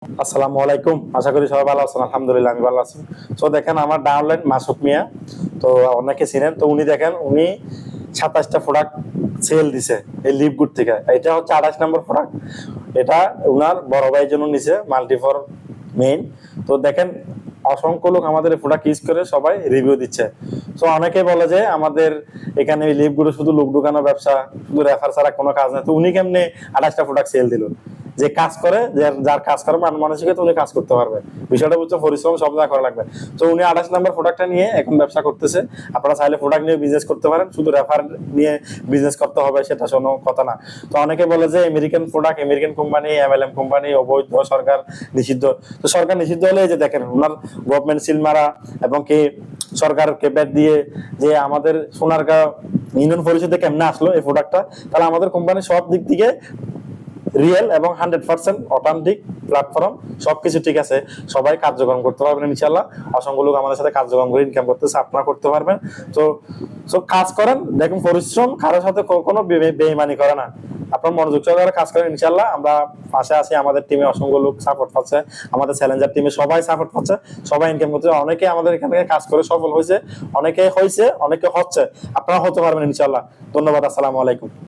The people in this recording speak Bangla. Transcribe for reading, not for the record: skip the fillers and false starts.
আসসালামু আলাইকুম, আশা করি সবাই ভালো আছেন। আলহামদুলিল্লাহ আমি ভালো আছি। তো দেখেন আমার ডাউনলাইন মাসুক মিয়া, তো অনেকে চিনেন। তো উনি দেখেন উনি 27টা প্রোডাক্ট সেল দিছে এই লিপগুড থেকে। এটা হচ্ছে 28 নম্বর প্রোডাক্ট। এটা উনার বড় ভাইয়ের জন্য নিছে, মাল্টিফর মেইন। তো দেখেন অসংখ্য লোক আমাদের প্রোডাক্ট ইউজ করে সবাই রিভিউ দিচ্ছে। তো অনেকে বলে যে আমাদের এখানে লিপগুলো শুধু লোক ঢুকানো ব্যবসা, শুধু রেফার ছাড়া কোনো কাজ নেই। তো উনি কেমনে 28টা প্রোডাক্ট সেল দিল? যে কাজ করে, যার কাজ করে মানসিকতা, উনি কাজ করতে পারবে। বিষয়টা বুঝছে, পরিশ্রম সব যা করা লাগবে। তো উনি 28 নম্বর প্রোডাক্টটা নিয়ে এখন ব্যবসা করতেছে। আপনারা চাইলে প্রোডাক্ট নিয়ে বিজনেস করতে পারেন, শুধু রেফার নিয়ে বিজনেস করতে হবে সেটা কোনো কথা না। তো অনেকে বলে যে American product, American company, MLM company অবৈধ, সরকার নিষিদ্ধ। তো সরকার নিষিদ্ধ হলে যে দেখেন ওনার গভর্নমেন্ট সিল মারা এবং কি সরকার কেপ্যাট দিয়ে যে আমাদের সোনারগাঁও ইউনিয়ন পরিষদে কেমনে আসলো এই প্রোডাক্টটা, তাহলে আমাদের কোম্পানি সব দিক থেকে রিয়েল এবং 100% অথেন্টিক প্ল্যাটফর্ম, সবকিছু ঠিক আছে। সবাই কার্যক্রম করতে পারবেন ইনশাল্লাহ। অসংখ্য লোক আমাদের সাথে কার্যক্রম করে ইনকাম করতেছে, আপনারা করতে পারবেন। তো সব কাজ করেন, দেখুন পরিশ্রম, কারোর সাথে কোনো বেইমানি করে না। আপনার মনোযোগ সহকারে কাজ করেন, ইনশাল্লাহ আমরা পাশে আছি। আমাদের টিমে অসংখ্য লোক সাপোর্ট পাচ্ছে, আমাদের চ্যালেঞ্জার টিমে সবাই সাপোর্ট পাচ্ছে, সবাই ইনকাম করছে। অনেকে আমাদের এখান থেকে কাজ করে সফল হয়েছে, অনেকে হয়েছে, অনেকে হচ্ছে। আপনারা হতে পারবেন ইনশাল্লাহ। ধন্যবাদ, আসসালামু আলাইকুম।